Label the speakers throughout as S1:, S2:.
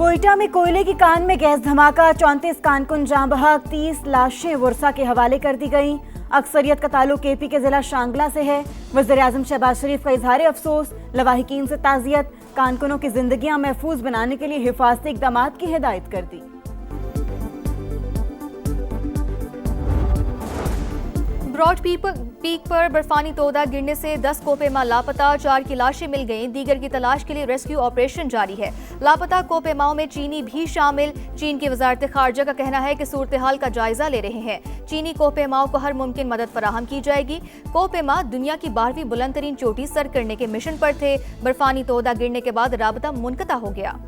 S1: कोयटा में कोयले की कान में गैस धमाका, 34 कारकुन जाँ बहक, 30 लाशें वर्षा के हवाले कर दी गईं। अक्सरियत का ताल्लुक केपी के जिला शांगला से है। वज़ीर-ए-आज़म शहबाज शरीफ का इजहार अफसोस, लवाहिकीन से ताज़ियत, कारकुनों की जिंदगियां महफूज बनाने के लिए हिफाजती इक़दामात की हिदायत कर दी।
S2: ब्रॉड पीक पर बर्फानी तोदा गिरने से 10 कोपेमा लापता, 4 की लाशें मिल गईं। दीगर की तलाश के लिए रेस्क्यू ऑपरेशन जारी है। लापता कोपेमाओं में चीनी भी शामिल। चीन की वजारत खारजा का कहना है कि सूरत हाल का जायजा ले रहे हैं। चीनी कोपेमाओं को हर मुमकिन मदद फराहम की जाएगी। कोपेमा दुनिया की 12वीं बुलंद तरीन चोटी सर करने के मिशन पर थे। बर्फानी तोदा गिरने के बाद राबता मुनक़ता हो गया।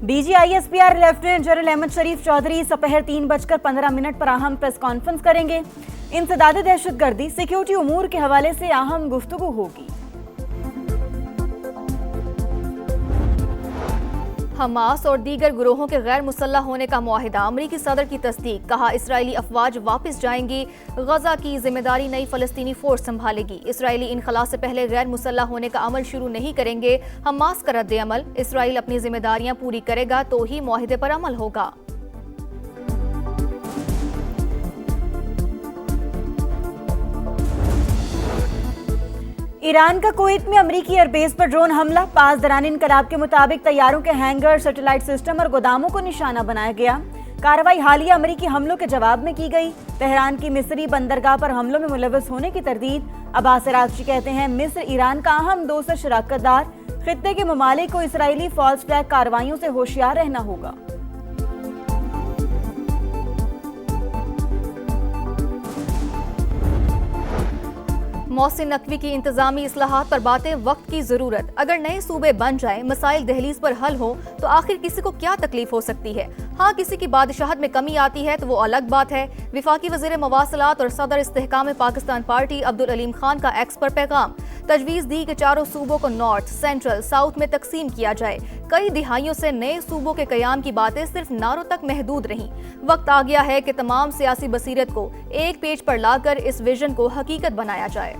S1: DGISPR लेफ्टिनेंट जनरल अहमद शरीफ चौधरी सपहर 3:15 पर अहम प्रेस कॉन्फ्रेंस करेंगे। इंसदाद दहशतगर्दी, सिक्योरिटी उमूर के हवाले से अहम गुफ्तगू होगी।
S2: हमास और दीगर गुरोहों के गैर मुसल्लह होने का मुआहिदा, अमरीकी सदर की तस्दीक। कहा इजरायली अफवाज वापस जाएंगी। गजा की जिम्मेदारी नई फलस्तीनी फोर्स संभालेगी। इजरायली इनखला से पहले गैर मुसल्लह होने का अमल शुरू नहीं करेंगे। हमास का रद्द अमल, इजराइल अपनी जिम्मेदारियां पूरी करेगा तो ही मुआहिदे पर अमल होगा।
S1: ईरान का कुवैत में अमरीकी एयरबेस पर ड्रोन हमला, पास दरान इनकलाब के मुताबिक तैयारों के हैंगर, सैटेलाइट सिस्टम और गोदामों को निशाना बनाया गया। कार्रवाई हालिया अमरीकी हमलों के जवाब में की गई। तेहरान की मिस्री बंदरगाह पर हमलों में मुलव्वस होने की तरदीद। अब्बास अरागची कहते हैं मिस्र ईरान का अहम दोस्त शराकतदार। खित्ते के ममालिक को इसराइली फॉल्स फ्लैग कार्रवाइयों से होशियार रहना होगा।
S2: मोहसिन नकवी की इंतजामी इस्लाहात पर बातें, वक्त की जरूरत। अगर नए सूबे बन जाए, मसाइल दहलीज पर हल हो तो आखिर किसी को क्या तकलीफ हो सकती है। हाँ, किसी की बादशाहत में कमी आती है तो वो अलग बात है। विफाकी वजीर मवासलात और सदर इस्तेहकाम पाकिस्तान पार्टी अब्दुल अलीम खान का एक्स पर पैगाम। तजवीज़ दी कि चारों सूबों को नॉर्थ, सेंट्रल, साउथ में तकसीम किया जाए। कई दिहाइयों से नए सूबों के कयाम की बातें सिर्फ नारों तक महदूद रहीं। वक्त आ गया है कि तमाम सियासी बसीरत को एक पेज पर लाकर इस विजन को हकीकत बनाया जाए।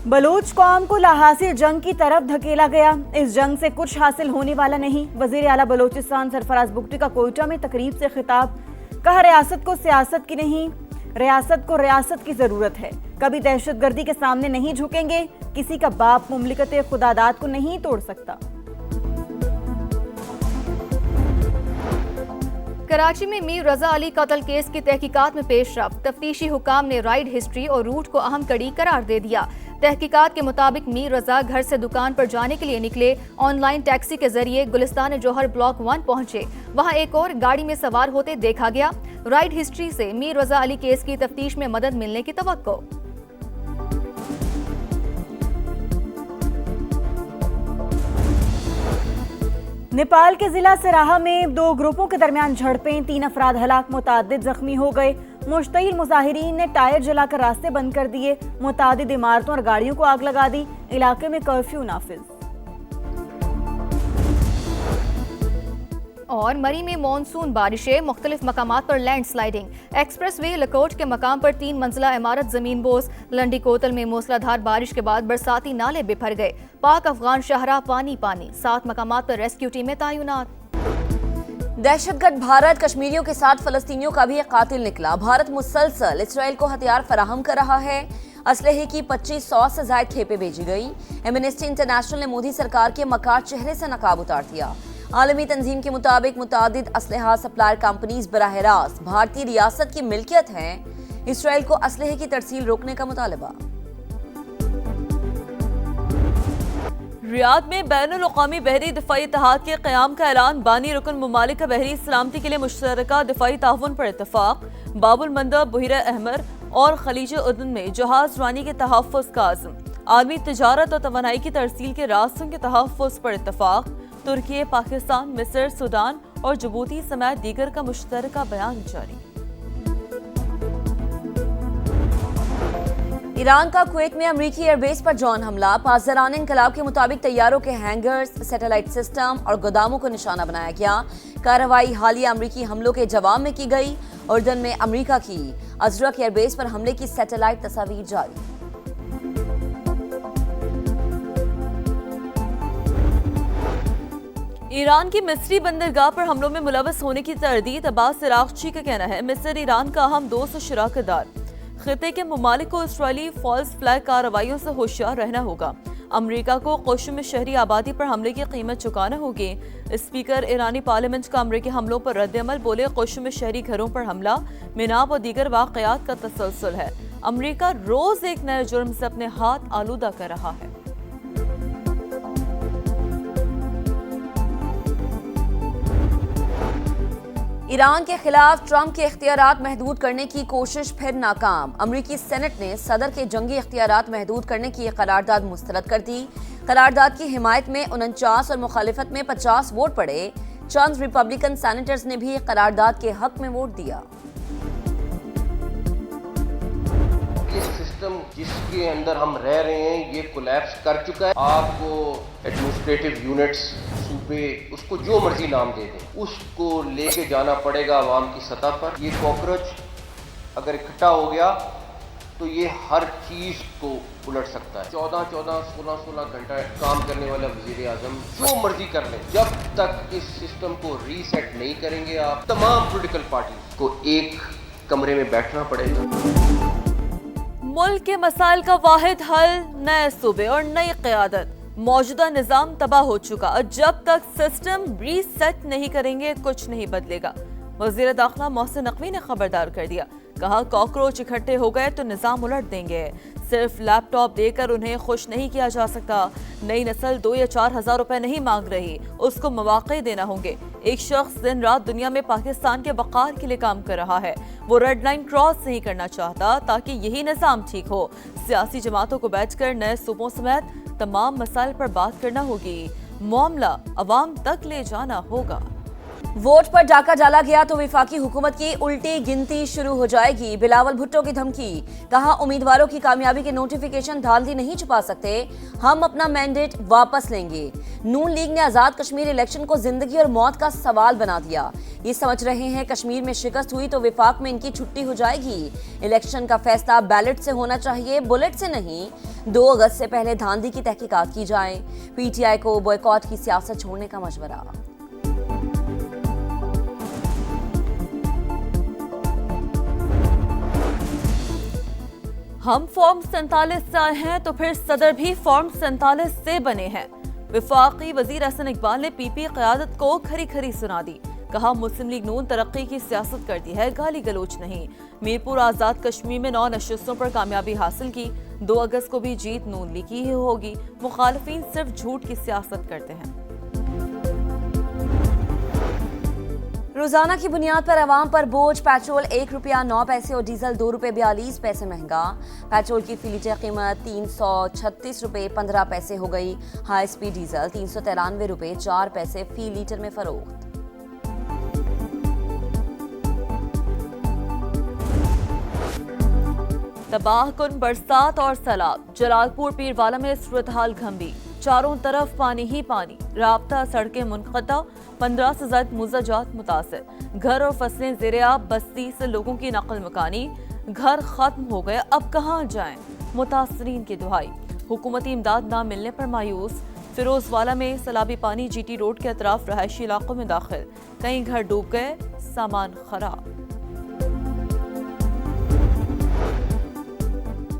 S1: बलूच कौम को लाहासिल जंग की तरफ धकेला गया। इस जंग से कुछ हासिल होने वाला नहीं। वजीर आला बलोचिस्तान सरफराज बुगटी का कोयटा में तकरीब से खिताब। कहा रियासत को सियासत की नहीं, रियासत को रियासत की जरूरत है। कभी दहशतगर्दी के सामने नहीं झुकेंगे। किसी का बाप मुमलिकत खुदादात को नहीं तोड़ सकता।
S2: कराची में मीर रजा अली कत्ल केस की तहकीकात में पेशरफ्त। तफ्तीशी हुकाम ने राइड हिस्ट्री और रूट को अहम कड़ी करार दे दिया। तहकीकात के मुताबिक मीर रजा घर से दुकान पर जाने के लिए निकले। ऑनलाइन टैक्सी के जरिए गुलिस्तान जौहर ब्लॉक 1 पहुंचे। वहां एक और गाड़ी में सवार होते देखा गया। राइड हिस्ट्री से मीर रजा अली केस की तफ्तीश में मदद मिलने की तवक्को।
S1: नेपाल के जिला सराहा में 2 ग्रुपों के दरमियान झड़पें, 3 अफराद हलाक, मुतादिद जख्मी हो गए। मुश्तइल मुजाहिरीन ने टायर जलाकर रास्ते बंद कर दिए। मुतादिद इमारतों और गाड़ियों को आग लगा दी। इलाके में कर्फ्यू नाफिज।
S2: और मरी में मानसून बारिशें, मुख्तलिफ मकामात पर लैंड स्लाइडिंग। एक्सप्रेस वे लकोट के मकाम पर 3 मंजिला इमारत जमीन बोस। लंडी कोतल में मूसलाधार बारिश के बाद बरसाती नाले बिफर गए। पाक अफगान शहरा पानी पानी। 7 मकामात पर रेस्क्यू टीमें तैनात।
S3: दहशतगर्द भारत कश्मीरियों के साथ फलस्तीनियों का भी एक कातिल निकला। भारत मुसलसल इसराइल को हथियार फराहम कर रहा है। असलहे की 2500 से ज्यादा खेपें भेजी गई। एमनेस्टी इंटरनेशनल ने मोदी सरकार के मकार चेहरे से नकाब उतार दिया। आलमी तंजीम के मुताबिक मुतादिद असलहा सप्लायर कंपनीज बराह रास्त भारतीय रियासत की मिल्कियत हैं। इसराइल को असलहे की तरसील रोकने का मुतालबा।
S4: रियाद में बैनुल-अक़वामी बहरी दिफाई इत्तेहाद के क़याम का ऐलान। बानी रुकन ममालिक का बहरी सलामती के लिए मुश्तरका दिफाई ताउन पर इत्तफाक। बाबुल मंदब, बुहिरा अहमर और खलीज उर्दन में जहाज रानी के तहफ़्फ़ुज़ का आज़म। आलमी तिजारत और तवानाई की तरसील के रास्तों के तहफ़्फ़ुज़ पर इत्तफाक। तुर्की, पाकिस्तान, मिस्र, सूडान और जिबूती समेत दीगर का मुश्तरका बयान जारी।
S3: ईरान का कुवैत में अमरीकी एयरबेस पर ड्रोन हमला। पासदारान इनकलाब के मुताबिक तैयारों के हैंगर्स, सैटेलाइट सिस्टम और गोदामों को निशाना बनाया गया। कार्रवाई हालिया अमरीकी हमलों के जवाब में की गई। उर्दन में अमेरिका की अजरक एयरबेस पर हमले की सैटेलाइट तस्वीर जारी।
S4: ईरान की मिस्री बंदरगाह पर हमलों में मुलव्वस होने की तरदीद अब्बास इराक़ची का कहना है। मिस्र ईरान का अहम दोस्त और शराकतदार, खिते के ममालिक को इसराइली फॉल्स फ्लैग कार्रवाइयों से होशियार रहना होगा। अमेरिका को क़ुश्म में शहरी आबादी पर हमले की कीमत चुकाना होगी। स्पीकर ईरानी पार्लियामेंट का अमेरिकी हमलों पर रद्दअमल, बोले क़ुश्म में शहरी घरों पर हमला मिनाब और दीगर वाक़यात का तसलसल है। अमेरिका रोज एक नए जुर्म से अपने हाथ आलूदा कर रहा है।
S3: ईरान के खिलाफ ट्रंप के इख्तियारात महदूद करने की कोशिश फिर नाकाम। अमेरिकी सेनेट ने सदर के जंगी इख्तियारात महदूद करने की करारदाद मुस्तरद कर दी। करारदाद की हिमायत में 49 और मुखालिफत में 50 वोट पड़े। चंद रिपब्लिकन सेनेटर्स ने भी करारदाद के हक में वोट दिया।
S5: ये सिस्टम जिसके अंदर हम रह रहे हैं ये कोलैप्स कर चुका है। आपको एडमिनिस्ट्रेटिव यूनिट्स सूबे उसको जो मर्जी नाम दे दें, उसको लेके जाना पड़ेगा आवाम की सतह पर। ये कॉकरोच अगर इकट्ठा हो गया तो ये हर चीज को उलट सकता है। 14-14, 16-16 घंटा काम करने वाला वजीर आजम जो मर्जी कर ले, जब तक इस सिस्टम को रीसेट नहीं करेंगे आप तमाम पॉलिटिकल पार्टी को एक कमरे में बैठना पड़ेगा।
S4: मुल्क के मसाइल का वाहिद हल नए सूबे और नई क़यादत। मौजूदा निज़ाम तबाह हो चुका और जब तक सिस्टम रीसेट नहीं करेंगे कुछ नहीं बदलेगा। वज़ीर दाखिला मोहसिन नकवी ने खबरदार कर दिया, कहा कॉकरोच इकट्ठे हो गए तो निज़ाम उलट देंगे। सिर्फ लैपटॉप देकर उन्हें खुश नहीं किया जा सकता। नई नस्ल 2 या 4 हज़ार रुपए नहीं मांग रही, उसको मौक़े देना होंगे। एक शख्स दिन रात दुनिया में पाकिस्तान के वक़ार के लिए काम कर रहा है, वो रेड लाइन क्रॉस नहीं करना चाहता ताकि यही निज़ाम ठीक हो। सियासी जमातों को बैठकर नए सूबों समेत तमाम मसाइल पर बात करना होगी, मामला अवाम तक ले जाना होगा।
S3: वोट पर डाका डाला गया तो विफाकी हुकूमत की उल्टी गिनती शुरू हो जाएगी। बिलावल भुट्टो की धमकी, कहा उम्मीदवारों की कामयाबी के नोटिफिकेशन धांधली नहीं छुपा सकते, हम अपना मैंडेट वापस लेंगे। नून लीग ने आजाद कश्मीर इलेक्शन को जिंदगी और मौत का सवाल बना दिया। ये समझ रहे हैं कश्मीर में शिकस्त हुई तो विफाक में इनकी छुट्टी हो जाएगी। इलेक्शन का फैसला बैलेट से होना चाहिए, बुलेट से नहीं। 2 अगस्त से पहले धांधली की तहकीकात की जाए। पीटीआई को बॉयकॉट की सियासत छोड़ने का मशवरा।
S4: हम फॉर्म 47 से आए हैं तो फिर सदर भी फॉर्म 47 से बने हैं। विफाकी वजीर हसन इकबाल ने पीपी क़यादत को खरी खरी सुना दी, कहा मुस्लिम लीग नून तरक्की की सियासत करती है, गाली गलोच नहीं। मीरपुर आज़ाद कश्मीर में 9 नशिस्तों पर कामयाबी हासिल की। 2 अगस्त को भी जीत नून लीग की ही होगी। मुखालिफिन सिर्फ झूठ की सियासत करते हैं।
S3: रोजाना की बुनियाद पर आवाम पर बोझ। पेट्रोल 1 रुपया 9 पैसे और डीजल 2 रुपये 42 पैसे महंगा। पेट्रोल की फी लीटर कीमत 336 रुपये 15 पैसे हो गई। हाई स्पीड डीजल 393 रुपये 4 पैसे फी लीटर में फरोख्त।
S4: तबाहकुन बरसात और सैलाब। जलालपुर पीरवाला में सूरत हाल गंभीर, चारों तरफ पानी ही पानी, राब्ता सड़कें मुनक़ता, 15 से ज़ायद मुज़ाजात मुतासिर। घर और फसलें ज़ेरे-आब, बस्ती से लोगों की नकल मकानी। घर खत्म हो गए, अब कहाँ जाएं? मुतासरीन की दुहाई। हुकूमती इमदाद ना मिलने पर मायूस। फिरोजवाला में सैलाबी पानी जीटी रोड के अतराफ रहायशी इलाकों में दाखिल, कई घर डूब गए, सामान खराब।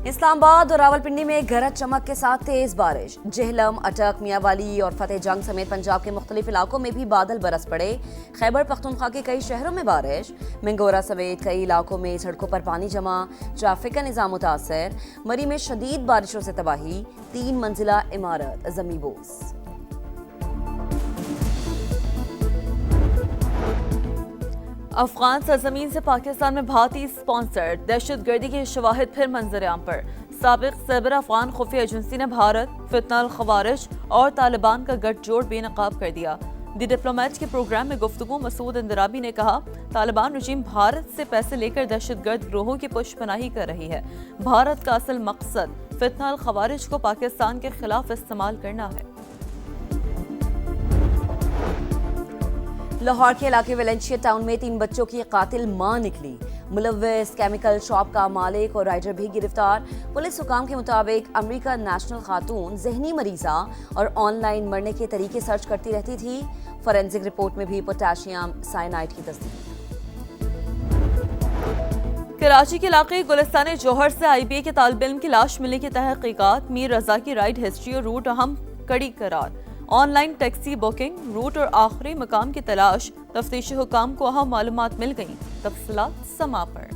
S3: इस्लामाबाद और रावलपिंडी में गरज चमक के साथ तेज बारिश। जेहलम, अटक, मियांवाली और फतेह जंग समेत पंजाब के मुख्तलिफ इलाकों में भी बादल बरस पड़े। खैबर पख्तूनख्वा के कई शहरों में बारिश। मिंगोरा समेत कई इलाकों में सड़कों पर पानी जमा, ट्रैफिक का निज़ाम मुतासर। मरी में शदीद बारिशों से तबाही, 3 मंजिला इमारत ज़मींदोज़।
S4: अफगान सरजमीन से पाकिस्तान में भारतीय स्पॉन्सर दहशतगर्दी के शवाहिद फिर मंजर-ए-आम पर। साबिक सैबर अफगान खुफिया एजेंसी ने भारत, फितना अल खवारिज और तालिबान का गठजोड़ बेनकाब कर दिया। दी डिप्लोमेट के प्रोग्राम में गुफ्तगू मसूद इंदराबी ने कहा, तालिबान रजीम भारत से पैसे लेकर दहशतगर्द गिरोहों की पुष्पनाही कर रही है। भारत का असल मकसद फितना अल खवारिज को पाकिस्तान के खिलाफ इस्तेमाल करना है।
S3: लाहौर के इलाके वेलेंशिया टाउन में 3 बच्चों की कातिल मां निकली। मुलव्विस केमिकल शॉप का मालिक और राइडर भी गिरफ्तार। पुलिस हुकाम के मुताबिक अमेरिकन नेशनल खातून जहनी मरीजा और ऑनलाइन मरने के तरीके सर्च करती रहती थी। फॉरेंसिक रिपोर्ट में भी पोटेशियम साइनाइड की तस्दीक।
S4: कराची के इलाके गुलिस्तान जौहर से IBA के तालिब इल्म की लाश मिलने की तहकीकात। मीर रजा की राइड हिस्ट्री और रूट अहम कड़ी करार। ऑनलाइन टैक्सी बुकिंग, रूट और आखिरी मकाम की तलाश। तफ्तीशी हुकाम को अहम मालूमात मिल गई। तफसीलात समा पर।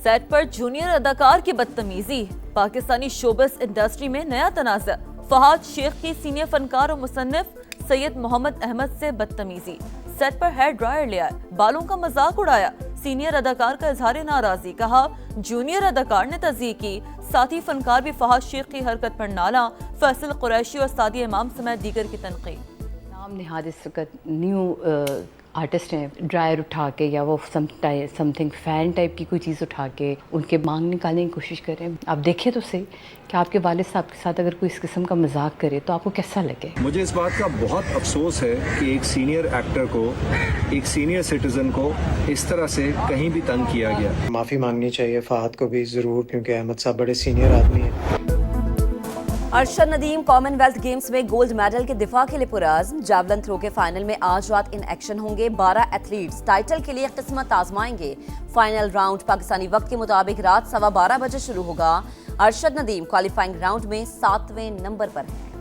S4: सेट पर जूनियर अदाकार की बदतमीजी। पाकिस्तानी शोबिस इंडस्ट्री में नया तनाज़ा। फहाद शेख की सीनियर फनकार और मुसन्निफ सैयद मोहम्मद अहमद से बदतमीजी। सेट पर हेयर ड्रायर लिया, बालों का मजाक उड़ाया। सीनियर अदाकार का इजहार नाराजगी। कहा जूनियर अदाकार ने तज़यीक की। साथी फनकार भी फहाद शेख की हरकत पर नाला। फैसल कुरैशी और सादिया इमाम समेत दीगर की तनकीद।
S6: नाम निहाद इस वक्त न्यू आर्टिस्ट हैं। ड्रायर उठा के या वो समथिंग फैन टाइप की कोई चीज़ उठा के उनके मांग निकालने की कोशिश कर रहे हैं। आप देखें तो सही कि आपके वालिद साहब के साथ अगर कोई इस किस्म का मजाक करे तो आपको कैसा लगे।
S7: मुझे इस बात का बहुत अफसोस है कि एक सीनियर एक्टर को, एक सीनियर सिटीजन को इस तरह से कहीं भी तंग किया गया।
S8: माफ़ी मांगनी चाहिए फहद को भी ज़रूर, क्योंकि अहमद साहब बड़े सीनियर आदमी हैं।
S3: अरशद नदीम कॉमनवेल्थ गेम्स में गोल्ड मेडल के दिफा के लिए पुरअज़्म। जावलिन थ्रो के फाइनल में आज रात इन एक्शन होंगे। 12 एथलीट्स टाइटल के लिए किस्मत आजमाएंगे। फाइनल राउंड पाकिस्तानी वक्त के मुताबिक रात 12:15 बजे शुरू होगा। अरशद नदीम क्वालिफाइंग राउंड में 7वें नंबर पर है।